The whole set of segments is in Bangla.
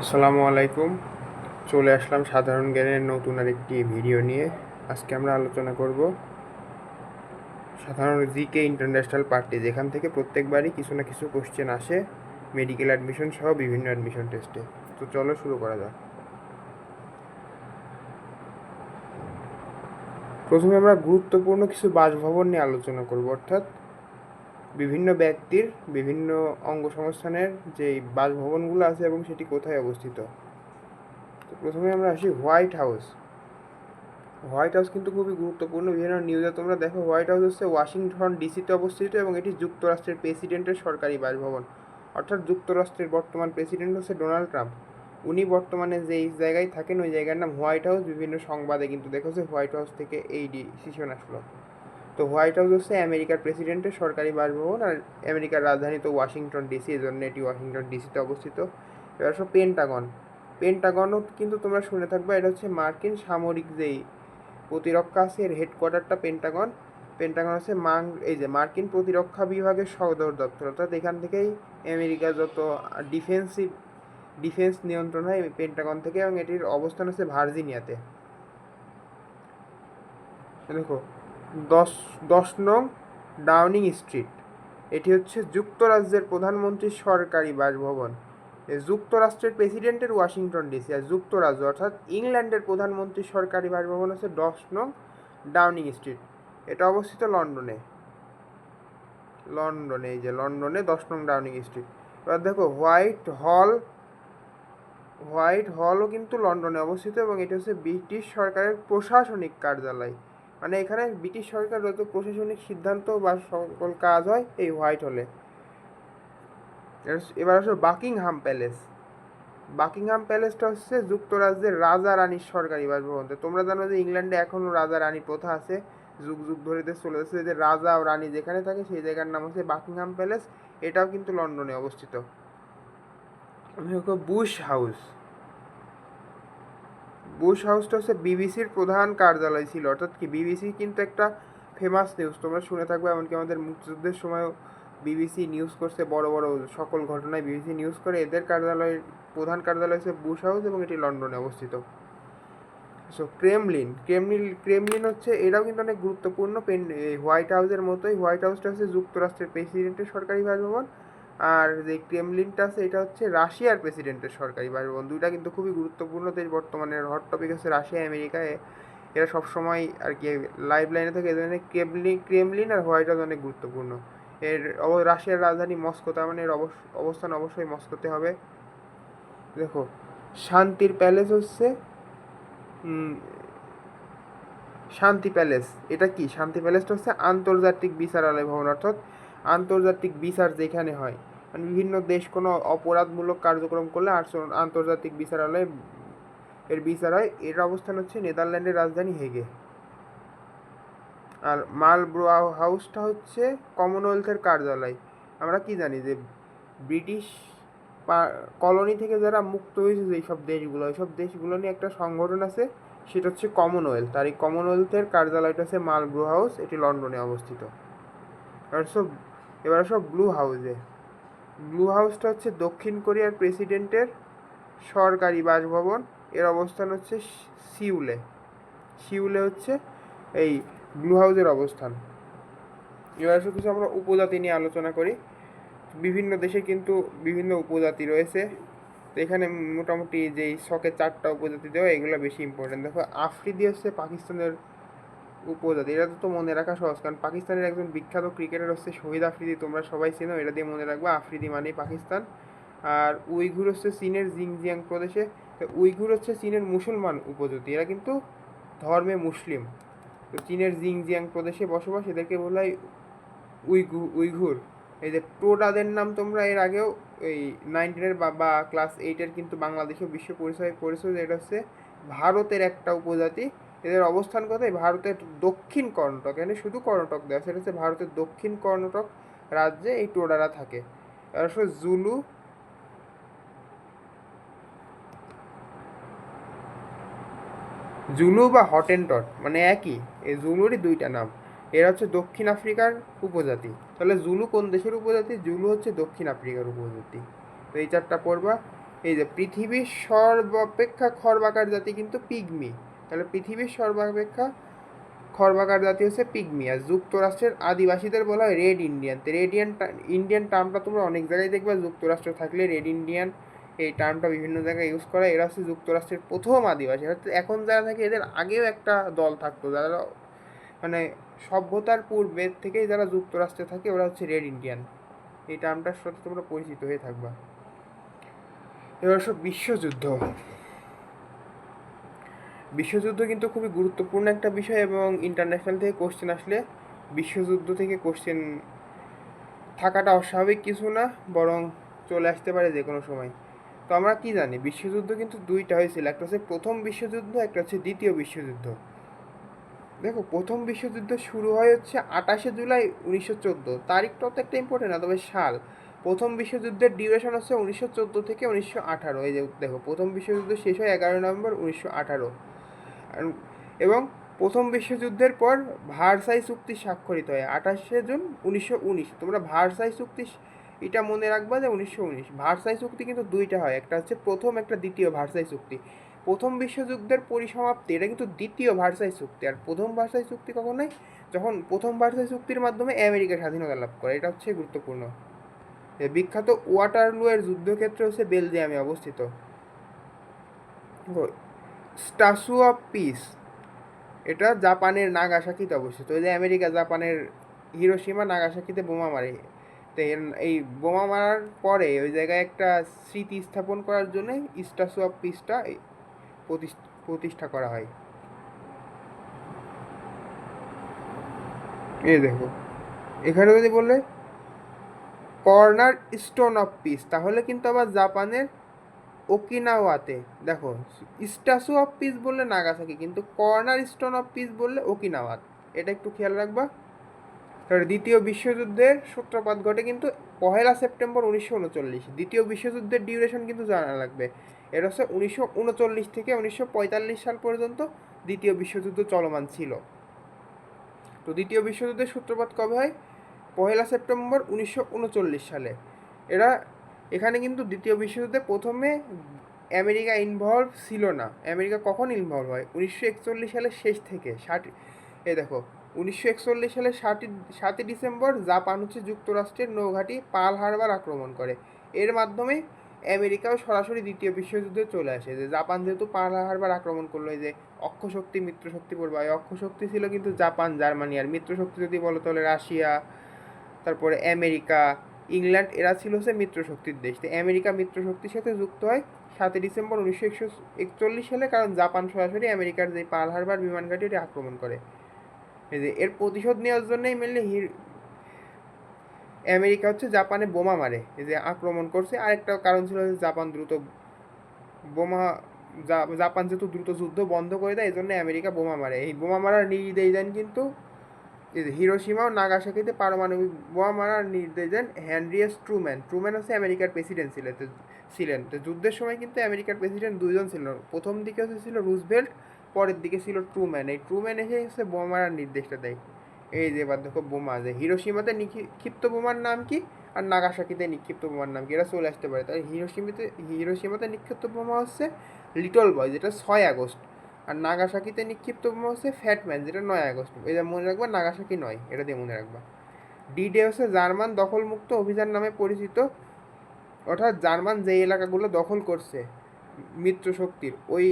আসসালামু আলাইকুম। চলে আসলাম সাধারণ জ্ঞানের নতুন আরেকটি ভিডিও নিয়ে। আজকে আমরা আলোচনা করব সাধারণ জিকে ইন্টারন্যাশনাল পার্টি, যেখান থেকে প্রত্যেকবারই কিছু না কিছু কোশ্চেন আসে মেডিকেল অ্যাডমিশন সহ বিভিন্ন অ্যাডমিশন টেস্টে। তো চলো শুরু করা যাক। প্রথমে আমরা গুরুত্বপূর্ণ কিছু বাসভবন নিয়ে আলোচনা করব, অর্থাৎ বিভিন্ন ব্যক্তির বিভিন্ন অঙ্গসংস্থানের যে বাসভবনগুলো আছে এবং সেটি কোথায় অবস্থিত। তো প্রথমে আমরা আসি হোয়াইট হাউস। হোয়াইট হাউস কিন্তু খুবই গুরুত্বপূর্ণ। বিভিন্ন নিউজে তোমরা দেখো হোয়াইট হাউস হচ্ছে ওয়াশিংটন ডিসিতে অবস্থিত এবং এটি যুক্তরাষ্ট্রের প্রেসিডেন্টের সরকারি বাসভবন। অর্থাৎ যুক্তরাষ্ট্রের বর্তমান প্রেসিডেন্ট হচ্ছে ডোনাল্ড ট্রাম্প। উনি বর্তমানে যেই জায়গায় থাকেন ওই জায়গার নাম হোয়াইট হাউস। বিভিন্ন সংবাদে কিন্তু দেখো যে হোয়াইট হাউস থেকে এই ডিসিশন আসলো। তো হোয়াইট হাউস হচ্ছে আমেরিকার প্রেসিডেন্টের সরকারি বাসভবন, আর আমেরিকার রাজধানী তো ওয়াশিংটন ডিসি, এই জন্য এটি ওয়াশিংটন ডিসিতে অবস্থিত। এবার সব পেন্টাগন। পেন্টাগনও কিন্তু তোমরা শুনে থাকবে, এটা হচ্ছে মার্কিন সামরিক যেই প্রতিরক্ষা আছে, এর হেডকোয়ার্টারটা পেন্টাগন। পেন্টাগন হচ্ছে এই যে মার্কিন প্রতিরক্ষা বিভাগের সদর দপ্তর, অর্থাৎ এখান থেকেই আমেরিকার যত ডিফেন্স নিয়ন্ত্রণ হয় পেন্টাগন থেকে, এবং এটির অবস্থান হচ্ছে ভার্জিনিয়াতে। দেখো, দশ 10 নং ডাউনিং স্ট্রিট, এটি হচ্ছে যুক্তরাজ্যের প্রধানমন্ত্রীর সরকারি বাসভবন। যুক্তরাষ্ট্রের প্রেসিডেন্টের ওয়াশিংটন ডিসি, আর যুক্তরাজ্য অর্থাৎ ইংল্যান্ডের প্রধানমন্ত্রীর সরকারি বাসভবন হচ্ছে 10 নং ডাউনিং স্ট্রিট। এটা অবস্থিত লন্ডনে। এই যে লন্ডনে 10 নং ডাউনিং স্ট্রিট। এবার দেখো হোয়াইট হলও কিন্তু লন্ডনে অবস্থিত এবং এটা হচ্ছে ব্রিটিশ সরকারের প্রশাসনিক কার্যালয়। মানে এখানে ব্রিটিশ সরকার যত প্রশাসনিক সিদ্ধান্ত বা সকল কাজ হয় এই হোয়াইট হলে। এবার আসো বাকিংহাম প্যালেস। বাকিংহাম প্যালেসটা হচ্ছে যুক্তরাজ্যের রাজা রানীর সরকারি বাসভবন। তোমরা জানো যে ইংল্যান্ডে এখনও রাজা রানী প্রথা আছে, যুগ যুগ ধরে চলে যাচ্ছে, যে রাজা ও রানী যেখানে থাকে সেই জায়গার নাম হচ্ছে বাকিংহাম প্যালেস। এটাও কিন্তু লন্ডনে অবস্থিত। Bush house. বুশ হাউসটা হচ্ছে বিবিসির প্রধান কার্যালয় ছিল, অর্থাৎ কি বিবিসি কিন্তু একটা ফেমাস নিউজ তোমরা শুনে থাকবে, এমনকি আমাদের মুক্তিযুদ্ধের সময়ও বিবিসি নিউজ করছে, বড় বড় সকল ঘটনায় বিবিসি নিউজ করে। এদের প্রধান কার্যালয় হচ্ছে বুশ হাউস এবং এটি লন্ডনে অবস্থিত। সো ক্রেমলিন হচ্ছে, এটাও কিন্তু অনেক গুরুত্বপূর্ণ। হোয়াইট হাউসের মতোই হোয়াইট হাউসটা হচ্ছে যুক্তরাষ্ট্রের প্রেসিডেন্টের সরকারি বাসভবন, আর যে ক্রেমলিনটা আছে এটা হচ্ছে রাশিয়ার প্রেসিডেন্টের সরকারি বাসভবন। দুইটা কিন্তু খুবই গুরুত্বপূর্ণ দেশ। বর্তমানে হট টপিক হচ্ছে রাশিয়া আমেরিকায়, এরা সবসময় আর কি লাইভ লাইনে থাকে, এই জন্য ক্রেমলিন আর হোয়াইট হাউস অনেক গুরুত্বপূর্ণ। রাশিয়ার রাজধানী মস্কো, তার মানে এর অবস্থান অবশ্যই মস্কোতে হবে। দেখো, শান্তির প্যালেস হচ্ছে শান্তি প্যালেস। এটা কি? শান্তি প্যালেসটা হচ্ছে আন্তর্জাতিক বিচারালয় ভবন, অর্থাৎ আন্তর্জাতিক বিচার যেখানে হয়, মানে বিভিন্ন দেশ কোনো অপরাধমূলক কার্যক্রম করলে আন্তর্জাতিক বিচারালয় এর বিচার হয়। এর অবস্থান হচ্ছে নেদারল্যান্ডের রাজধানী হেগে। আর মালব্রো হাউসটা হচ্ছে কমনওয়েলথের কার্যালয়। আমরা কি জানি যে ব্রিটিশ কলোনি থেকে যারা মুক্ত হয়েছে যেসব দেশগুলো, ওইসব দেশগুলো নিয়ে একটা সংগঠন আছে, সেটা হচ্ছে কমনওয়েলথ। আর এই কমনওয়েলথের কার্যালয়টা হচ্ছে মালব্রো হাউস, এটি লন্ডনে অবস্থিত। এবার সব ব্লু হাউসে। ব্লু হাউসটা হচ্ছে দক্ষিণ কোরিয়ার প্রেসিডেন্টের সরকারি বাসভবন। এর অবস্থান হচ্ছে সিউলে হচ্ছে এই ব্লু হাউসের অবস্থান। এবার কিছু আমরা উপজাতি নিয়ে আলোচনা করি। বিভিন্ন দেশে কিন্তু বিভিন্ন উপজাতি রয়েছে। তো এখানে মোটামুটি যেই শখে 4টা উপজাতি দেওয়া, এগুলো বেশি ইম্পর্টেন্ট। দেখো, আফ্রিদি হচ্ছে পাকিস্তানের উপজাতি। এটা তো মনে রাখা সহজ, কারণ পাকিস্তানের একজন বিখ্যাত ক্রিকেটার হচ্ছে শহীদ আফ্রিদি, তোমরা সবাই চেনো, এটা দিয়ে মনে রাখবা আফ্রিদি মানেই পাকিস্তান। আর উইঘুর হচ্ছে চীনের জিনজিয়াং প্রদেশে। তো উইঘুর হচ্ছে চীনের মুসলমান উপজাতি, এরা কিন্তু ধর্মে মুসলিম। তো চীনের জিনজিয়াং প্রদেশে বসবাস, এদেরকে বলা হয় উইঘুর। এই যে টোডাদের নাম তোমরা এর আগেও এই 9-এর বা ক্লাস 8-এর কিন্তু বাংলাদেশেও বিশ্ব পরিচয় করেছে, যে এটা হচ্ছে ভারতের একটা উপজাতি। এদের অবস্থান কোথায়? ভারতের দক্ষিণ কর্ণাটক। এখানে শুধু কর্ণাটক দেওয়া, সেটা হচ্ছে ভারতের দক্ষিণ কর্ণাটক রাজ্যে এই টোডারা থাকে। আর জুলু বা হটেনটট মানে একই, এই জুলুরই 2টা নাম। এরা হচ্ছে দক্ষিণ আফ্রিকার উপজাতি। তাহলে জুলু কোন দেশের উপজাতি? জুলু হচ্ছে দক্ষিণ আফ্রিকার উপজাতি। তো এই 4টা পড়বা। এই যে পৃথিবীর সর্বাপেক্ষা খর্বাকার জাতি কিন্তু পিগমি। তাহলে পৃথিবীর সর্বাপেক্ষা খর্বাকার জাতি হচ্ছে পিগমি। আর যুক্তরাষ্ট্রের আদিবাসীদের বলা হয় রেড ইন্ডিয়ান। তো ইন্ডিয়ান টার্মটা তোমরা অনেক জায়গায় দেখবে, যুক্তরাষ্ট্র থাকলে রেড ইন্ডিয়ান এই টার্মটা বিভিন্ন জায়গায় ইউজ করা। এরা হচ্ছে যুক্তরাষ্ট্রের প্রথম আদিবাসী। অর্থাৎ এখন যারা থাকে এদের আগেও একটা দল থাকতো, যারা মানে সভ্যতার পূর্বের থেকেই যারা যুক্তরাষ্ট্রে থাকে ওরা হচ্ছে রেড ইন্ডিয়ান। এই টার্মটার সাথে তোমরা পরিচিত হয়ে থাকবা। এবার সব বিশ্বযুদ্ধ। বিশ্বযুদ্ধ কিন্তু খুবই গুরুত্বপূর্ণ একটা বিষয়, এবং ইন্টারন্যাশনাল থেকে কোশ্চেন আসলে বিশ্বযুদ্ধ থেকে কোশ্চেন থাকাটা অস্বাভাবিক কিছু না, বরং চলে আসতে পারে যে কোনো সময়। তো আমরা কি জানি, বিশ্বযুদ্ধ কিন্তু দুইটা হয়েছিল, একটা হচ্ছে প্রথম বিশ্বযুদ্ধ, একটা হচ্ছে দ্বিতীয় বিশ্বযুদ্ধ। দেখো, প্রথম বিশ্বযুদ্ধ শুরু হয় হচ্ছে 28 জুলাই 1914। তারিখটাও তো একটা ইম্পর্টেন্ট না, তবে সাল। প্রথম বিশ্বযুদ্ধের ডিউরেশন হচ্ছে 1914 থেকে 1918। এই যে দেখো, প্রথম বিশ্বযুদ্ধ শেষ হয় 11 নভেম্বর 1918। এবং প্রথম বিশ্বযুদ্ধের পর ভার্সাই চুক্তি স্বাক্ষরিত হয় 28 জুন 1919। তোমরা ভার্সাই চুক্তি এটা মনে রাখবা যে 1919। ভার্সাই চুক্তি কিন্তু দুইটা হয়, একটা হচ্ছে প্রথম, একটা দ্বিতীয় ভার্সাই চুক্তি। প্রথম বিশ্বযুদ্ধের পরিসমাপ্তি এটা কিন্তু দ্বিতীয় ভার্সাই চুক্তি। আর প্রথম ভার্সাই চুক্তি কখনোই, যখন প্রথম ভার্সাই চুক্তির মাধ্যমে আমেরিকা স্বাধীনতা লাভ করে, এটা হচ্ছে গুরুত্বপূর্ণ। বিখ্যাত ওয়াটারলু এর যুদ্ধক্ষেত্র হচ্ছে বেলজিয়ামে অবস্থিত। স্ট্যাচু অফ পিস এটা জাপানের নাগাসাকিতে অবস্থিত। ওই যে আমেরিকা জাপানের হিরোশিমা নাগাসাকিতে বোমা মারে, তো এই বোমা মারার পরে ওই জায়গায় একটা স্মৃতি স্থাপন করার জন্য স্ট্যাচু অফ পিসটা প্রতিষ্ঠা করা হয়। এই দেখো, এখানে যদি বলে কর্নার স্টোন অফ পিস, তাহলে কিন্তু আবার জাপানের ওকিনাওয়াতে। দেখো, স্ট্যাচু অফ পিস বললে নাগাসাকি, কিন্তু কর্নার স্টোন অফ পিস বললে ওকিনাওয়াত। এটা একটু খেয়াল রাখবা। তাহলে দ্বিতীয় বিশ্বযুদ্ধের সূত্রপাত ঘটে কিন্তু 1 সেপ্টেম্বর 1939। দ্বিতীয় বিশ্বযুদ্ধের ডিউরেশন কিন্তু জানা লাগবে। এটা হচ্ছে 1939 থেকে 1945 সাল পর্যন্ত দ্বিতীয় বিশ্বযুদ্ধ চলমান ছিল। তো দ্বিতীয় বিশ্বযুদ্ধের সূত্রপাত কবে হয়? 1 সেপ্টেম্বর 1939 সালে। এখানে কিন্তু দ্বিতীয় বিশ্বযুদ্ধে প্রথমে আমেরিকা ইনভলভ ছিল না। আমেরিকা কখন ইনভলভ হয়? 1941 সালের শেষ থেকে। দেখো, 1941 সালের 7ই ডিসেম্বর জাপান হচ্ছে যুক্তরাষ্ট্রের নৌঘাঁটি পার্ল হারবার আক্রমণ করে। এর মাধ্যমে আমেরিকাও সরাসরি দ্বিতীয় বিশ্বযুদ্ধে চলে আসে, যে জাপান যেহেতু পার্ল হারবার আক্রমণ করলো। এই যে অক্ষশক্তি মিত্রশক্তি পড়বে, অক্ষশক্তি ছিল কিন্তু জাপান জার্মানি, আর মিত্রশক্তি যদি বলো তাহলে রাশিয়া, তারপরে আমেরিকা, ইংল্যান্ড, এরা ছিল হচ্ছে মিত্রশক্তির দেশ। তো আমেরিকা মিত্রশক্তির সাথে যুক্ত হয় 7ই ডিসেম্বর 1941 সালে, কারণ জাপান সরাসরি আমেরিকার যে পার্ল হারবার বিমান ঘাঁটি এটি আক্রমণ করে। এই যে এর প্রতিশোধ নেওয়ার জন্যই মেনলি আমেরিকা হচ্ছে জাপানে বোমা মারে, এই যে আক্রমণ করছে। আরেকটা কারণ ছিল যে জাপান দ্রুত বোমা জাপান যেহেতু দ্রুত যুদ্ধ বন্ধ করে দেয়, এই জন্য আমেরিকা বোমা মারে। এই বোমা মারার নির্দেশ দেন কিন্তু হিরোশিমা ও নাগাসাকিতে পারমাণবিক বোমা মারার নির্দেশ দেন হেনরি এস ট্রুম্যান। ট্রুম্যান হচ্ছে আমেরিকার প্রেসিডেন্ট ছিলেন। তো যুদ্ধের সময় কিন্তু আমেরিকার প্রেসিডেন্ট দুইজন ছিল, প্রথম দিকে ছিল রুজভেল্ট, পরের দিকে ছিল ট্রুম্যান। এই ট্রুম্যান এসে হচ্ছে বোমা মারার নির্দেশটা দেয়। এই যে এবার দেখো, বোমা যে হিরোশিমাতে নিক্ষিপ্ত বোমার নাম কি, আর নাগাসাকিতে নিক্ষিপ্ত বোমার নাম কি, এটা চলে আসতে পারে। তাই হিরোশিমাতে নিক্ষিপ্ত বোমা হচ্ছে লিটল বয়, যেটা 6 আগস্ট। আর নাগাসাকিতে নিক্ষিপ্ত বোমা হচ্ছে ফ্যাটম্যান, যেটা 9 আগস্ট। এটা মনে রাখবা, নাগাসাকি নয়, এটা দিয়ে মনে রাখবা। ডি-ডে হচ্ছে জার্মান দখলমুক্ত অভিযান নামে পরিচিত। অর্থাৎ জার্মান যে এলাকাগুলো দখল করছে মিত্রশক্তির, ওই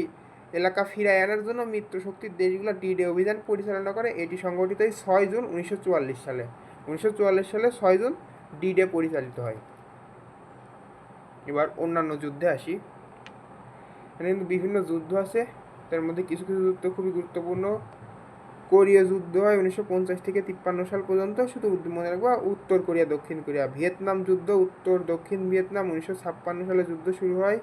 এলাকা ফিরায় আনার জন্য মিত্রশক্তির দেশগুলো ডি-ডে অভিযান পরিচালনা করে। এটি সংগঠিত হয় 6 জুন 1944 সালে। 1944 সালে 6 জুন ডি-ডে পরিচালিত হয়। এবার অন্যান্য যুদ্ধে আসি। এখানে কিন্তু বিভিন্ন যুদ্ধ আছে, তার মধ্যে কিছু কিছু যুদ্ধ খুবই গুরুত্বপূর্ণ। কোরীয় যুদ্ধ হয় 1950 থেকে 53 সাল পর্যন্ত। শুধু মনে রাখবা, উত্তর কোরিয়া দক্ষিণ কোরিয়া। ভিয়েতনাম যুদ্ধ, উত্তর দক্ষিণ ভিয়েতনাম, 1956 সালে যুদ্ধ শুরু হয়।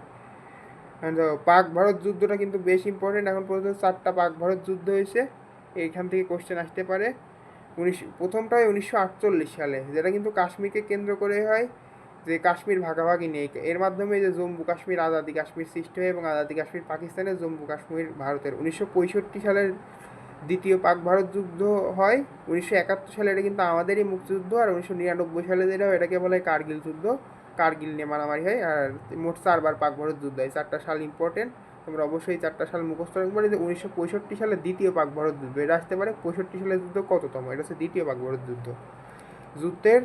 পাক ভারত যুদ্ধটা কিন্তু বেশ ইম্পর্টেন্ট। এখন পর্যন্ত 4টা পাক ভারত যুদ্ধ হয়েছে, এইখান থেকে কোশ্চেন আসতে পারে। প্রথমটা হয় 1948 সালে, যেটা কিন্তু কাশ্মীরকে কেন্দ্র করে হয়, যে কাশ্মীর ভাগাভাগি নিয়ে। এর মাধ্যমে যে জম্মু কাশ্মীর আজাদি কাশ্মীর সৃষ্টি হয়, এবং আজাদি কাশ্মীর পাকিস্তানের, জম্মু কাশ্মীর ভারতের। 1965 সালের দ্বিতীয় পাক ভারত যুদ্ধ হয়। 1971 সালে এটা কিন্তু আমাদেরই মুক্তিযুদ্ধ। আর 1999 সালে যেটা, এটাকে বলে কার্গিল যুদ্ধ। কার্গিল নিয়ে মারামারি হয়, আর মোট 4বার পাক ভারত যুদ্ধ হয়। 4টা সাল ইম্পর্টেন্ট, তোমরা অবশ্যই 4টা সাল মুখস্থ রাখবে। পারে যে 1965 সালে দ্বিতীয় পাক ভারত যুদ্ধ, এটা আসতে পারে 65 সালের যুদ্ধ কততম, এটা হচ্ছে দ্বিতীয় পাক ভারত যুদ্ধ যুদ্ধের।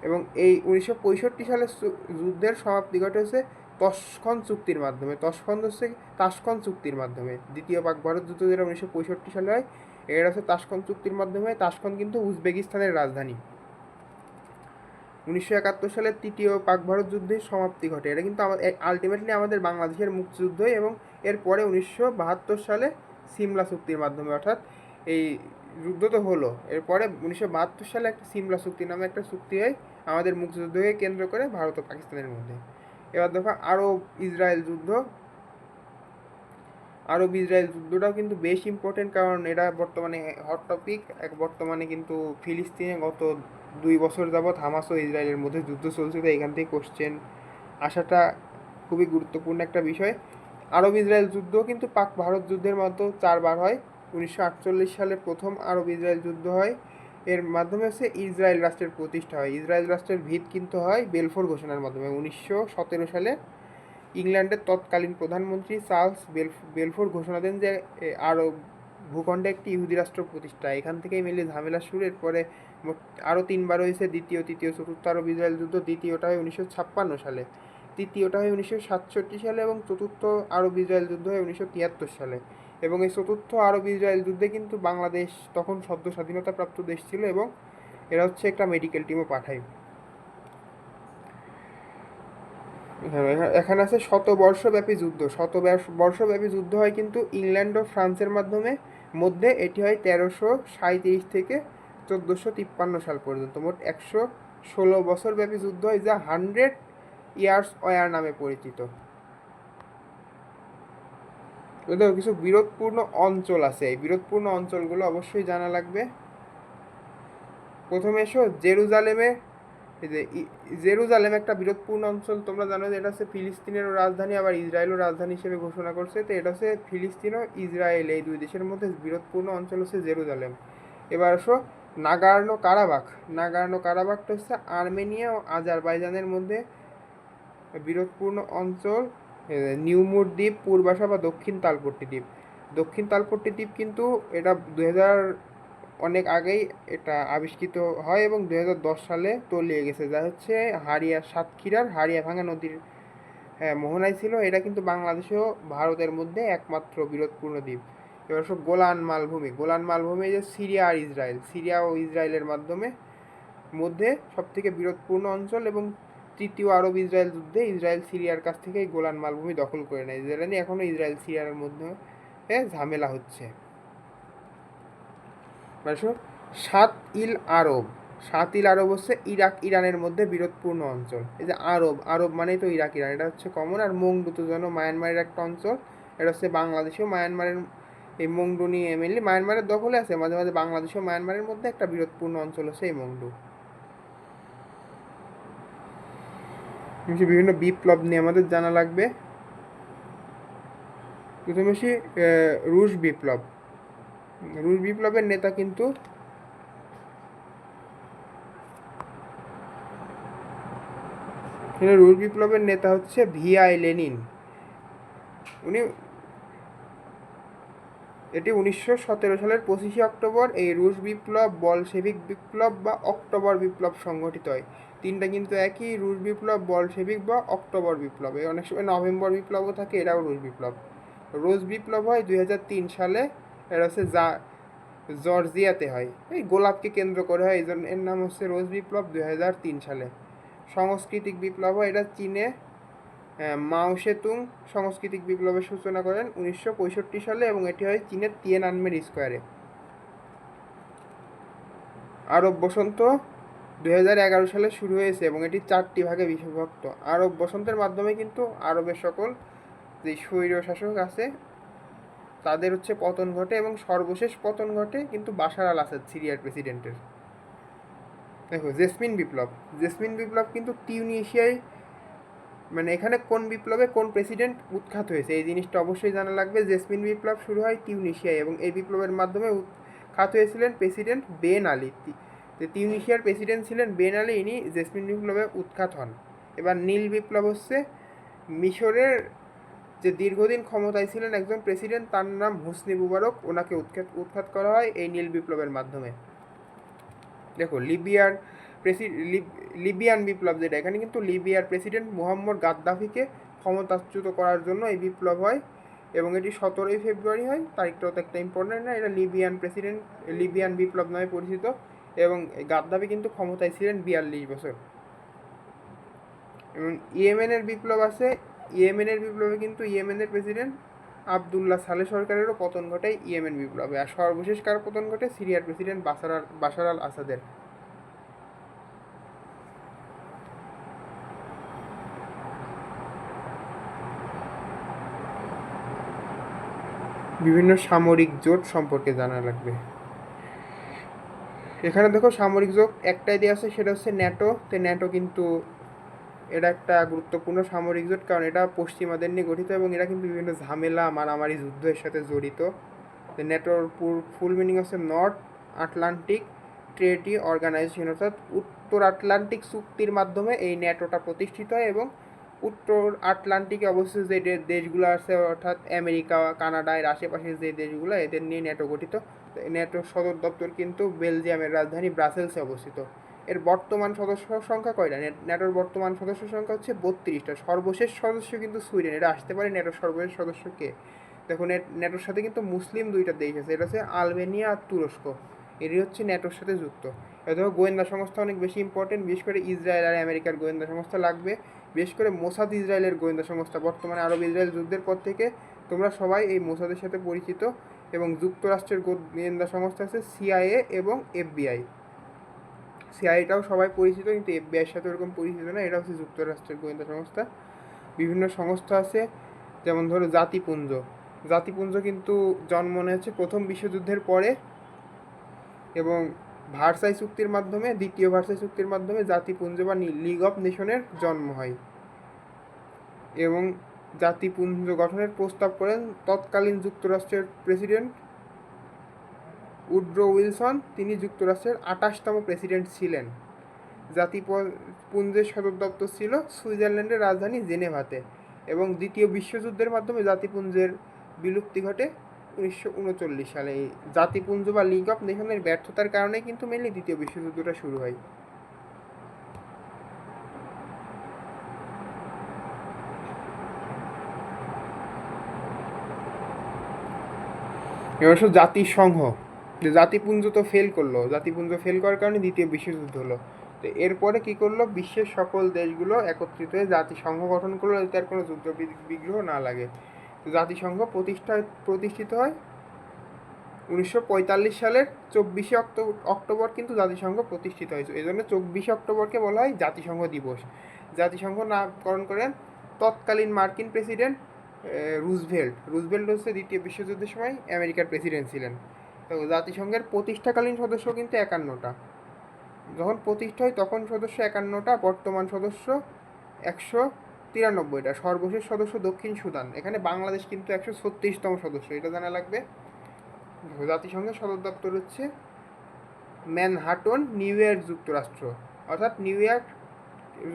এবং এই 1965 সালের যুদ্ধের সমাপ্তি ঘটে হচ্ছে তশখন চুক্তির মাধ্যমে। তশখন হচ্ছে তাশখন চুক্তির মাধ্যমে। দ্বিতীয় পাক ভারত যুদ্ধ যেটা 1965 সালে হয়, এটা হচ্ছে তাশখন চুক্তির মাধ্যমে। তাশখন কিন্তু উজবেকিস্তানের রাজধানী। 1971 সালে তৃতীয় পাক ভারত যুদ্ধের সমাপ্তি ঘটে। এটা কিন্তু আলটিমেটলি আমাদের বাংলাদেশের মুক্তিযুদ্ধই, এবং এরপরে 1972 সালে সিমলা চুক্তির মাধ্যমে, অর্থাৎ এই যুদ্ধ তো হলো, এরপরে 1972 সালে একটা সিমলা চুক্তি নামে একটা চুক্তি হয় আমাদের মুক্তিযুদ্ধকে কেন্দ্র করে ভারত ও পাকিস্তানের মধ্যে। এবার দেখো আরব ইসরায়েল যুদ্ধ। আরব ইসরায়েল যুদ্ধটাও কিন্তু বেশ ইম্পর্টেন্ট, কারণ এটা বর্তমানে হট টপিক। বর্তমানে কিন্তু ফিলিস্তিনে গত 2 বছর যাবৎ হামাস ও ইসরায়েলের মধ্যে যুদ্ধ চলছে, তো এখান থেকে কোশ্চেন আসাটা খুবই গুরুত্বপূর্ণ একটা বিষয়। আরব ইসরায়েল যুদ্ধ কিন্তু পাক ভারত যুদ্ধের মতো 4বার হয়। 1948 সালে প্রথম আরব ইসরায়েল যুদ্ধ হয়, এর মাধ্যমে হচ্ছে ইসরায়েল রাষ্ট্রের প্রতিষ্ঠা হয়। ইসরায়েল রাষ্ট্রের ভিত কিন্তু হয় বেলফোর ঘোষণার মাধ্যমে। 1917 সালে ইংল্যান্ডের তৎকালীন প্রধানমন্ত্রী চার্লস বেলফোর ঘোষণা দেন যে আরব ভূখণ্ডে একটি ইহুদি রাষ্ট্র প্রতিষ্ঠা। এখান থেকেই মিলে ঝামেলা শুরু। এরপরে আরও 3বার হয়েছে দ্বিতীয়, তৃতীয়, চতুর্থ আরব ইসরায়েল যুদ্ধ। দ্বিতীয়টা হয় 1956 সালে, তৃতীয়টা হয় 1967 সালে, এবং চতুর্থ আরব ইসরায়েল যুদ্ধ হয় 1973 সালে। এবং এই চতুর্থ আরব ইসরায়েল যুদ্ধে কিন্তু বাংলাদেশ তখন সদ্য স্বাধীনতাপ্রাপ্ত দেশ ছিল, এবং এরা হচ্ছে একটা মেডিকেল টিমও পাঠায়। এখানে আছে শতবর্ষব্যাপী যুদ্ধ। শতবর্ষব্যাপী যুদ্ধ হয় কিন্তু ইংল্যান্ড ও ফ্রান্সের মধ্যে। এটি হয় 1337 থেকে 1453 সাল পর্যন্ত। মোট 116 বছরব্যাপী যুদ্ধ হয়, যা 100 ইয়ার্স ওয়ার নামে পরিচিত। দেখো কিছু বিরোধপূর্ণ অঞ্চল আছে, এই বিরোধপূর্ণ অঞ্চলগুলো অবশ্যই জানা লাগবে। প্রথমে এসো জেরুজালেমে। এই যে জেরুজালেম একটা বিরোধপূর্ণ অঞ্চল, তোমরা জানো যে এটা হচ্ছে ফিলিস্তিনেরও রাজধানী, আবার ইসরায়েলও রাজধানী হিসেবে ঘোষণা করছে। তো এটা হচ্ছে ফিলিস্তিন ও ইসরায়েল এই দুই দেশের মধ্যে বিরোধপূর্ণ অঞ্চল হচ্ছে জেরুজালেম। এবার আসো নাগার্নো কারাবাখ। নাগার্নো কারাবাখটা হচ্ছে আর্মেনিয়া ও আজারবাইজানের মধ্যে বিরোধপূর্ণ অঞ্চল। নিউমুর দ্বীপ, পূর্বাসা বা দক্ষিণ তালপট্টি দ্বীপ। দক্ষিণ তালপট্টি দ্বীপ কিন্তু এটা অনেক আগেই এটা আবিষ্কৃত হয়, এবং 2010 সালে তলিয়ে গেছে, যা হচ্ছে সাতক্ষীরার হারিয়াভাঙা নদীর মোহনায় ছিল। এটা কিন্তু বাংলাদেশ ও ভারতের মধ্যে একমাত্র বিরোধপূর্ণ দ্বীপ। এবার সব গোলান মালভূমি। গোলান মালভূমি যে সিরিয়া ও ইসরায়েলের মধ্যে সবথেকে বিরোধপূর্ণ অঞ্চল, এবং তৃতীয় আরব ইসরায়েল যুদ্ধে ইসরায়েল সিরিয়ার কাছ থেকে এই গোলান মালভূমি দখল করে নেয়। যেটা নিয়ে এখনও ইসরায়েল সিরিয়ার মধ্যে ঝামেলা হচ্ছে। সাত ইল আরব। সাত ইল আরব হচ্ছে ইরাক ইরানের মধ্যে বিরোধপূর্ণ অঞ্চল। এই যে আরব মানেই তো ইরাক ইরান, এটা হচ্ছে কমন। আর মংডু তো জানো মায়ানমারের একটা অঞ্চল, এটা হচ্ছে বাংলাদেশেও মায়ানমারের এই মংডু নিয়ে মেনলি মায়ানমারের দখলে আছে, মাঝে মাঝে বাংলাদেশেও মায়ানমারের মধ্যে একটা বিরোধপূর্ণ অঞ্চল হচ্ছে এই মংডু। বিভিন্ন বিপ্লব নিয়ে আমাদের জানা লাগবে। প্রথমে রুশ বিপ্লব। রুশ বিপ্লবের নেতা কিন্তু রুশ বিপ্লবের নেতা হচ্ছে ভিআই লেনিন। এটি 1917 সালের 25 অক্টোবর এই রুশ বিপ্লব, বলশেভিক বিপ্লব বা অক্টোবর বিপ্লব সংঘটিত হয়। তিনটা কিন্তু একই, রুশ বিপ্লব, বলশেভিক বা অক্টোবর বিপ্লব। অনেক সময় নভেম্বর বিপ্লবও থাকে, এটাও রুশ বিপ্লব। রুশ বিপ্লব হয় 2003 সালে, এটা হচ্ছে জর্জিয়াতে হয়। এই গোলাপকে কেন্দ্র করে হয়, এই জন্য এর নাম হচ্ছে রুশ বিপ্লব। 2003 সালে সাংস্কৃতিক বিপ্লব হয়, এটা চীনে মাও সেতুং সাংস্কৃতিক বিপ্লবের সূচনা করেন 1965 সালে, এবং এটি হয় চীনের তিয়ানআনমেন স্কোয়ারে। আরব বসন্ত 2011 সালে শুরু হয়েছে, এবং এটি 4টি ভাগে বিভক্ত। আরব বসন্তের মাধ্যমে কিন্তু আরবের সকল যে স্বৈর শাসক আছে তাদের হচ্ছে পতন ঘটে, এবং সর্বশেষ পতন ঘটে কিন্তু বাশার আল আসাদ সিরিয়ার প্রেসিডেন্টের। দেখো জেসমিন বিপ্লব কিন্তু টিউনিশিয়ায়, মানে এখানে কোন বিপ্লবে কোন প্রেসিডেন্ট উৎখাত হয়েছে এই জিনিসটা অবশ্যই জানা লাগবে। জেসমিন বিপ্লব শুরু হয় টিউনিশিয়ায়, এবং এই বিপ্লবের মাধ্যমে উৎখাত হয়েছিলেন প্রেসিডেন্ট বেন আলী। টিউনিশিয়ার প্রেসিডেন্ট ছিলেন বেন আলী, ইনি জেসমিন বিপ্লবে উৎখাত হন। এবার নীল বিপ্লব হচ্ছে মিশরের যে দীর্ঘদিন ক্ষমতায় ছিলেন একজন প্রেসিডেন্ট, তার নাম হোসনি মুবারক, ওনাকে উৎখাত করা হয় এই নীল বিপ্লবের মাধ্যমে। দেখো লিবিয়ান বিপ্লব যেটা, এখানে কিন্তু লিবিয়ার প্রেসিডেন্ট মুহাম্মদ গাদ্দাফিকে ক্ষমতাচ্যুত করার জন্য এই বিপ্লব হয় এবং এটি 17ই ফেব্রুয়ারি হয়। তারিখটাও তো একটা ইম্পর্টেন্ট না, এটা লিবিয়ান বিপ্লব নামে পরিচিত এবং গাদ্দাফি কিন্তু ক্ষমতায় ছিলেন 42 বছর। এবং ইয়েমেনের বিপ্লব আছে, ইয়েমেনের বিপ্লবে কিন্তু ইয়েমেনের প্রেসিডেন্ট আবদুল্লাহ সালেহ সরকারেরও পতন ঘটে ইয়েমেন বিপ্লবে। আর সর্বশেষ কার পতন ঘটে? সিরিয়ার প্রেসিডেন্ট বাশার আল আসাদের। বিভিন্ন সামরিক জোট সম্পর্কে জানা লাগবে। এখানে দেখো সামরিক জোট একটাই দিয়ে আছে, সেটা হচ্ছে ন্যাটো। তো ন্যাটো কিন্তু এটা একটা গুরুত্বপূর্ণ সামরিক জোট, কারণ এটা পশ্চিমাদের নিয়ে গঠিত এবং এরা কিন্তু বিভিন্ন ঝামেলা মারামারি যুদ্ধের সাথে জড়িত। ন্যাটোর ফুল মিনিং হচ্ছে নর্থ আটলান্টিক ট্রেটি অর্গানাইজেশন, অর্থাৎ উত্তর আটলান্টিক চুক্তির মাধ্যমে এই ন্যাটোটা প্রতিষ্ঠিত হয় এবং উত্তর আটলান্টিকে অবস্থিত যে দেশগুলো আছে, অর্থাৎ আমেরিকা, কানাডা, এর আশেপাশের যে দেশগুলো, এদের নিয়ে ন্যাটো গঠিত। ন্যাটোর সদর দপ্তর কিন্তু বেলজিয়ামের রাজধানী ব্রাসেলসে অবস্থিত। এর বর্তমান সদস্য সংখ্যা কয়টা? ন্যাটোর বর্তমান সদস্য সংখ্যা হচ্ছে 32টা। সর্বশেষ সদস্য কিন্তু সুইডেন, এটা আসতে পারে ন্যাটোর সর্বশেষ সদস্য কে? দেখো ন্যাটোর সাথে কিন্তু মুসলিম দুইটা দেশ আছে, এটা হচ্ছে আলবেনিয়া আর তুরস্ক, এটি হচ্ছে ন্যাটোর সাথে যুক্ত। দেখো গোয়েন্দা সংস্থা অনেক বেশি ইম্পর্টেন্ট, বিশেষ করে ইসরায়েল আর আমেরিকার গোয়েন্দা সংস্থা লাগবে, বিশেষ করে মোসাদ ইসরায়েলের গোয়েন্দা সংস্থা। বর্তমানে আরব ইসরায়েল যুদ্ধের পর থেকে তোমরা সবাই এই মোসাদের সাথে পরিচিত। এবং যুক্তরাষ্ট্রের গোয়েন্দা সংস্থা আছে সিআইএ এবং এফবিআই। সিআইএটাও সবাই পরিচিত, কিন্তু এফবিআইয়ের সাথে ওরকম পরিচিত না, এটা হচ্ছে যুক্তরাষ্ট্রের গোয়েন্দা সংস্থা। বিভিন্ন সংস্থা আছে, যেমন ধরো জাতিপুঞ্জ। জাতিপুঞ্জ কিন্তু জন্ম নিয়েছে প্রথম বিশ্বযুদ্ধের পরে এবং ভার্সাই চুক্তির মাধ্যমে, দ্বিতীয় ভার্সাই চুক্তির মাধ্যমে জাতিপুঞ্জ বা লিগ অফ নেশনের জন্ম হয় এবং জাতিপুঞ্জ গঠনের প্রস্তাব করেন তৎকালীন যুক্তরাষ্ট্রের প্রেসিডেন্ট উড্রো উইলসন। তিনি যুক্তরাষ্ট্রের 28তম প্রেসিডেন্ট ছিলেন। জাতিপুঞ্জের সদর দপ্তর ছিল সুইজারল্যান্ডের রাজধানী জেনেভাতে এবং দ্বিতীয় বিশ্বযুদ্ধের মাধ্যমে জাতিপুঞ্জের বিলুপ্তি ঘটে 1939 সালে। এই জাতিপুঞ্জ বা লিগ অফ নেশনের ব্যর্থতার কারণে কিন্তু মেনলি দ্বিতীয় বিশ্বযুদ্ধটা শুরু হয়। এবার জাতিসংঘ, যে জাতিপুঞ্জ তো ফেল করলো, জাতিপুঞ্জ ফেল করার কারণে দ্বিতীয় বিশ্বযুদ্ধ হলো। তো এরপরে কি করলো? বিশ্বের সকল দেশগুলো একত্রিত হয়ে জাতিসংঘ গঠন করলো, যাতে আর কোনো যুদ্ধ বিগ্রহ না লাগে। তো জাতিসংঘ প্রতিষ্ঠিত হয় 1945 সালের 24শে অক্টোবর কিন্তু জাতিসংঘ প্রতিষ্ঠিত হয়েছে। এই জন্য 24শে অক্টোবরকে বলা হয় জাতিসংঘ দিবস। জাতিসংঘ নামকরণ করেন তৎকালীন মার্কিন প্রেসিডেন্ট রুজভেল্ট হচ্ছে দ্বিতীয় বিশ্বযুদ্ধের সময় আমেরিকার প্রেসিডেন্ট ছিলেন। তো জাতিসংঘের প্রতিষ্ঠাকালীন সদস্য কিন্তু 51টা। যখন প্রতিষ্ঠা হয় তখন সদস্য 51টা, বর্তমান সদস্য 193টা। সর্বশেষ সদস্য দক্ষিণ সুদান। এখানে বাংলাদেশ কিন্তু 136তম সদস্য, এটা জানা লাগবে। জাতিসংঘের সদর দপ্তর হচ্ছে ম্যানহাটন, নিউ ইয়র্ক, যুক্তরাষ্ট্র। অর্থাৎ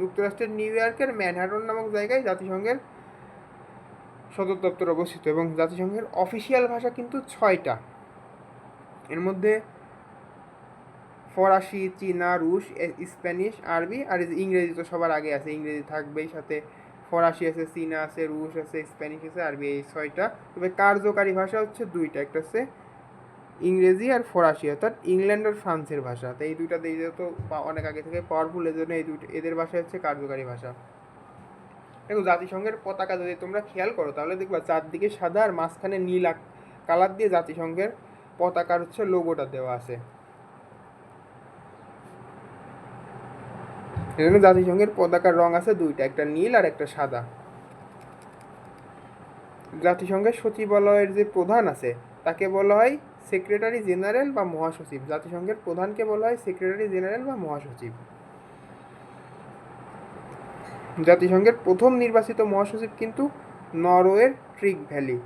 যুক্তরাষ্ট্রের নিউ ইয়র্কের ম্যানহাটন নামক জায়গায় জাতিসংঘের সদর দপ্তর অবস্থিত। এবং জাতিসংঘের অফিসিয়াল ভাষা কিন্তু 6টা, এর মধ্যে ফরাসি, চীনা, রুশ, স্প্যানিশ, আরবি আর ইংরেজি তো সবার আগে আছে, ইংরেজি থাকবেই সাথে। ফরাসি আছে, চীনা আছে, রুশ আছে, স্প্যানিশ আছে, আরবি, এই 6টা। তবে কার্যকারী ভাষা হচ্ছে 2টা, একটা হচ্ছে ইংরেজি আর ফরাসি, অর্থাৎ ইংল্যান্ড আর ফ্রান্সের ভাষা। তো এই দুইটা দেশ তো অনেক আগে থেকে পাওয়ারফুল, এই জন্য এদের ভাষা হচ্ছে কার্যকারী ভাষা। দেখো জাতিসংঘের পতাকা যদি তোমরা খেয়াল করো তাহলে দেখবা চারদিকে সাদা আর মাঝখানে নীল কালার দিয়ে জাতিসংঘের পতাকার হচ্ছে লোগোটা দেওয়া আছে। এজন্য জাতিসংঘের পতাকার রং আছে 2টা, একটা নীল আর একটা সাদা। জাতিসংঘের সচিবালয়ের যে প্রধান আছে তাকে বলা হয় সেক্রেটারি জেনারেল বা মহাসচিব। জাতিসংঘের প্রধানকে বলা হয় সেক্রেটারি জেনারেল বা মহাসচিব। জাতিসংঘের প্রথম নির্বাচিত মহাসচিব কিন্তু নরওয়ের ট্রিগ ভ্যালি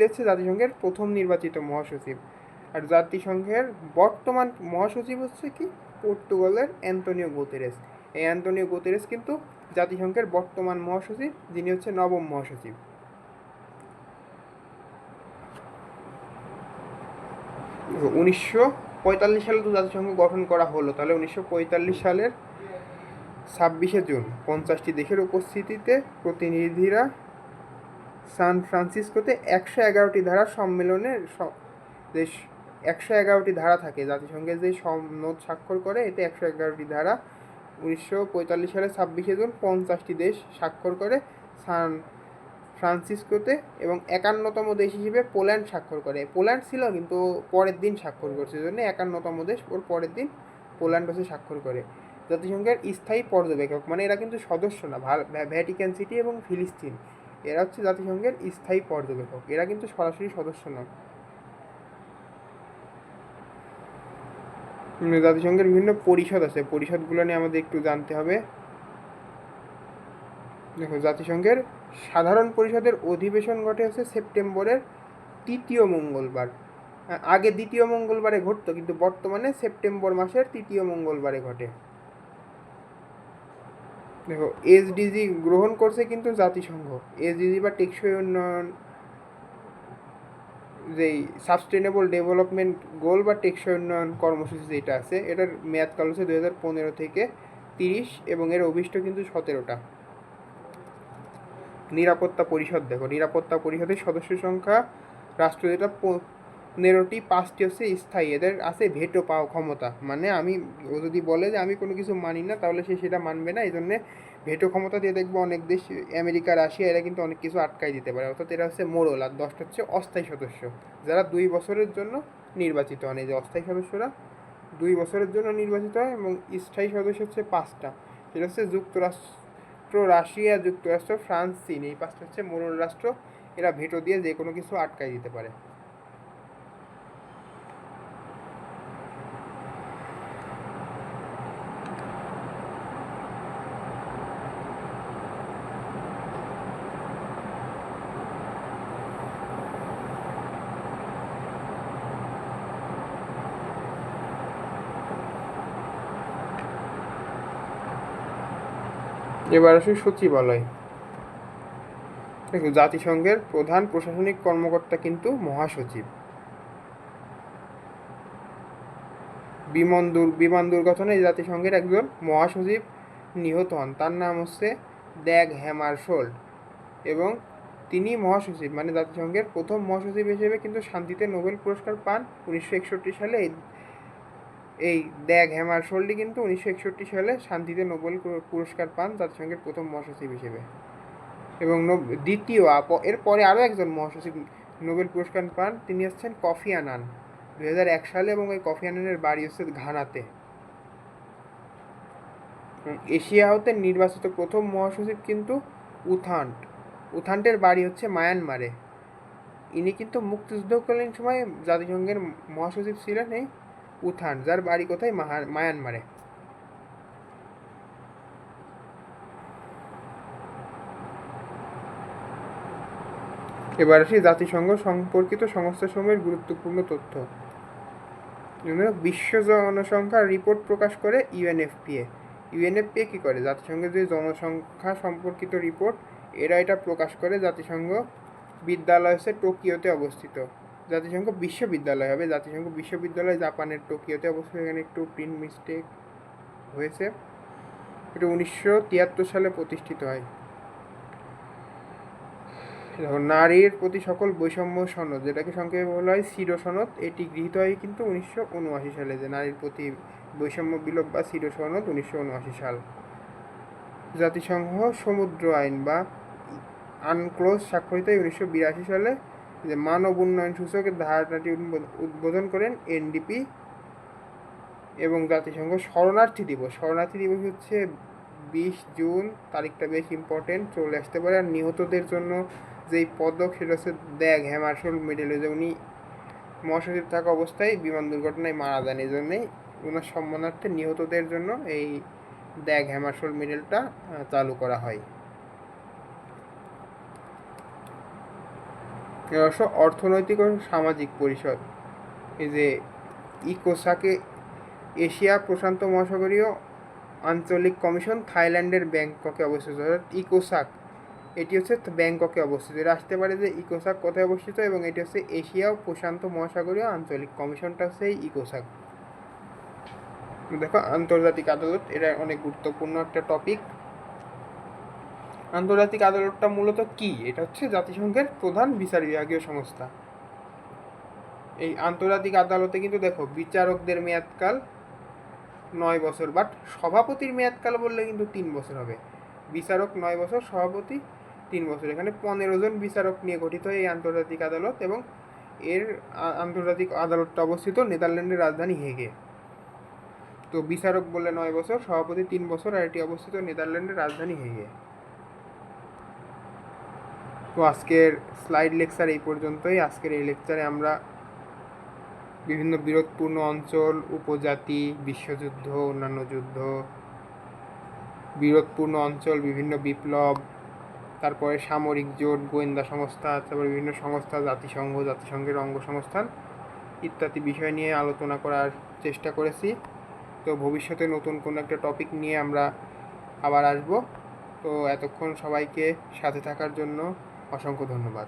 হচ্ছে জাতিসংঘের প্রথম নির্বাচিত মহাসচিব। আর জাতিসংঘের বর্তমান মহাসচিব হচ্ছে কি পর্তুগালের অ্যান্তোনিও গুতেরেস। এই অ্যান্তোনিও গুতেরেস কিন্তু জাতিসংঘের বর্তমান মহাসচিব, যিনি হচ্ছে নবম মহাসচিব। দেখো 1945 সালে তো জাতিসংঘ গঠন করা হলো, তাহলে 1945 সালের 26শে জুন 50টি দেশের উপস্থিতিতে প্রতিনিধিরা সান ফ্রান্সিসকোতে 111টি ধারা সম্মেলনের যে 111টি ধারা থাকে জাতিসংঘের যে সনদ স্বাক্ষর করে, এতে 111টি ধারা 1945 সালে 26শে জুন 50টি দেশ স্বাক্ষর করে সান ফ্রান্সিসকোতে, এবং 51তম দেশ হিসেবে পোল্যান্ড স্বাক্ষর করে। পোল্যান্ড ছিল কিন্তু পরের দিন স্বাক্ষর করছে, জন্য 51তম দেশ ওর পরের দিন পোল্যান্ড হচ্ছে স্বাক্ষর করে। জাতিসংঘের স্থায়ী পর্যবেক্ষক, মানে এরা কিন্তু সদস্য না, ভ্যাটিকান সিটি এবং ফিলিস্তিন এরা হচ্ছে জাতিসংঘের স্থায়ী পর্যবেক্ষক, এরা কিন্তু সরাসরি সদস্য নয়। জাতিসংঘের বিভিন্ন পরিষদ আছে, পরিষদগুলো নিয়ে আমাদের একটু জানতে হবে। দেখো, জাতিসংঘের সাধারণ পরিষদের অধিবেশন ঘটে হচ্ছে সেপ্টেম্বরের 3য় মঙ্গলবার। আগে 2য় মঙ্গলবারে ঘটতো, কিন্তু বর্তমানে সেপ্টেম্বর মাসের 3য় মঙ্গলবারে ঘটে। দেখো, এসডিজি গ্রহণ করছে কিন্তু জাতিসংঘ, এসডিজি বা টেকসই উন্নয়ন, যেই সাস্টেনেবল ডেভেলপমেন্ট গোল বা টেকসই উন্নয়ন কর্মসূচি যেটা আছে, এটার মেয়াদকাল হচ্ছে 2015 থেকে 30, এবং এর অভিষ্ট কিন্তু 17টা। নিরাপত্তা পরিষদ, দেখো নিরাপত্তা পরিষদের সদস্য সংখ্যা রাষ্ট্র যেটা 15টি, 5টি হচ্ছে স্থায়ী, এদের আছে ভেটো পাওয়া ক্ষমতা, মানে ও যদি বলে যে আমি কোনো কিছু মানি না, তাহলে সে সেটা মানবে না, এই জন্যে ভেটো ক্ষমতা দিয়ে দেখবো অনেক দেশ, আমেরিকা, রাশিয়া, এরা কিন্তু অনেক কিছু আটকাই দিতে পারে, অর্থাৎ এরা হচ্ছে মোড়ল। আর 10টা হচ্ছে অস্থায়ী সদস্য, যারা 2 বছরের জন্য নির্বাচিত হন। এই যে অস্থায়ী সদস্যরা 2 বছরের জন্য নির্বাচিত হয়, এবং স্থায়ী সদস্য হচ্ছে 5টা, সেটা হচ্ছে যুক্তরাষ্ট্র, রাশিয়া, যুক্তরাষ্ট্র, ফ্রান্স, চীন, এই 5টা হচ্ছে মোড়ল রাষ্ট্র, এরা ভেটো দিয়ে যে কোনো কিছু আটকাই দিতে পারে। এবার আসি সচিবালয়। দেখো, জাতিসংঘের প্রধান প্রশাসনিক কর্মকর্তা কিন্তু মহাসচিব। বিমান দুর্ঘটনায় জাতিসংঘের একজন মহাসচিব নিহত হন, তার নাম হচ্ছে দ্যাগ হ্যামারশোল্ড, এবং তিনি মহাসচিব, মানে জাতিসংঘের প্রথম মহাসচিব হিসেবে কিন্তু শান্তিতে নোবেল পুরস্কার পান 1961 সালে। এই দ্যাগ হ্যামারশোল্ডই কিন্তু 1961 সালে শান্তিতে নোবেল পুরস্কার পান জাতিসংঘের প্রথম মহাসচিব হিসেবে। এবং দ্বিতীয় এরপরে আরও একজন মহাসচিব নোবেল পুরস্কার পান, তিনি হচ্ছেন কফি আনান 2001 সালে, এবং ওই কফি আনানের বাড়ি হচ্ছে ঘানাতে। এশিয়া হতে নির্বাচিত প্রথম মহাসচিব কিন্তু উথান্টের বাড়ি হচ্ছে মায়ানমারে। ইনি কিন্তু মুক্তিযুদ্ধকালীন সময় জাতিসংঘের মহাসচিব ছিলেন, এই উথান্ট, যার বাড়ি কোথায়, মায়ানমারে। এবার আসি জাতিসংঘ সম্পর্কিত সংস্থাসমূহের গুরুত্বপূর্ণ তথ্য। বিশ্ব জনসংখ্যা রিপোর্ট প্রকাশ করে ইউএনএফপিএ। ইউএনএফপিএ কী করে? জাতিসংঘের যে জনসংখ্যা সম্পর্কিত রিপোর্ট, এটা প্রকাশ করে। জাতিসংঘ বিদ্যালয় হচ্ছে টোকিওতে অবস্থিত। জাতিসংঘ বিশ্ববিদ্যালয় হবে, জাতিসংঘ বিশ্ববিদ্যালয় জাপানের টোকিওতে অবস্থিত। এখানে একটু প্রিন্ট মিস্টেক হয়েছে। এটা 1973 সালে প্রতিষ্ঠিত হয়। নারীর প্রতি সকল বৈষম্য সনদ, যেটাকে সংক্ষেপে বলা হয় সিডো সনদ, এটি গৃহীত হয় কিন্তু 1979 সালে, যে নারীর প্রতি বৈষম্য বিলোপ বা সিডো সনদ 1979 সাল। জাতিসংঘ সমুদ্র আইন বা আনক্লোজ স্বাক্ষরিত হয় 1982 সালে, যে মানব উন্নয়ন সূচকের ধারণাটি উদ্বোধন করেন এনডিপি। এবং জাতিসংঘ শরণার্থী দিবস হচ্ছে 20 জুন, তারিখটা বেশ ইম্পর্টেন্ট, চলে আসতে পারে। আর নিহতদের জন্য যেই পদক, সেটা হচ্ছে দ্যাগ হ্যামারশোল্ড মেডেল, যে উনি মহাসচিব থাকা অবস্থায় বিমান দুর্ঘটনায় মারা যান, এই জন্যেই ওনার সম্মানার্থে নিহতদের জন্য এই দ্যাগ হ্যামারশোল্ড মেডেলটা চালু করা হয়। অর্থনৈতিক ও সামাজিক পরিষদ, এই যে ইকোসাকে এশিয়া প্রশান্ত মহাসাগরীয় আঞ্চলিক কমিশন থাইল্যান্ডের ব্যাংককে অবস্থিত, অর্থাৎ ইকোসাক এটি হচ্ছে ব্যাংককে অবস্থিত। এটা আসতে পারে যে ইকোসাক কোথায় অবস্থিত, এবং এটি হচ্ছে এশিয়া ও প্রশান্ত মহাসাগরীয় আঞ্চলিক কমিশনটা হচ্ছে এই ইকোসাক। দেখো আন্তর্জাতিক আদালত, এটা অনেক গুরুত্বপূর্ণ একটা টপিক। আন্তর্জাতিক আদালতটা মূলত কি? এটা হচ্ছে জাতিসংঘের প্রধান বিচার বিভাগীয় সংস্থা। এই আন্তর্জাতিক আদালতে কিন্তু দেখো বিচারকদের মেয়াদকাল 9 বছর, বাট সভাপতির মেয়াদকাল বললে কিন্তু 3 বছর হবে। বিচারক 9 বছর, সভাপতি 3 বছর। এখানে 15 জন বিচারক নিয়ে গঠিত এই আন্তর্জাতিক আদালত, এবং এর আন্তর্জাতিক আদালতটা অবস্থিত নেদারল্যান্ডের রাজধানী হেগে। তো বিচারক বললে 9 বছর, সভাপতি 3 বছর, আর এটি অবস্থিত নেদারল্যান্ডের রাজধানী হেগে। তো আজকের স্লাইড লেকচার এই পর্যন্তই। আজকের এই লেকচারে আমরা বিভিন্ন বিরোধপূর্ণ অঞ্চল, উপজাতি, বিশ্বযুদ্ধ, অন্যান্য যুদ্ধ, বিরোধপূর্ণ অঞ্চল, বিভিন্ন বিপ্লব, তারপরে সামরিক জোট, গোয়েন্দা সংস্থা, তারপরে বিভিন্ন সংস্থা, জাতিসংঘ, জাতিসংঘের অঙ্গ সংস্থান ইত্যাদি বিষয় নিয়ে আলোচনা করার চেষ্টা করেছি। তো ভবিষ্যতে নতুন কোনো একটা টপিক নিয়ে আমরা আবার আসব। তো এতক্ষণ সবাইকে সাথে থাকার জন্য অসংখ্য ধন্যবাদ।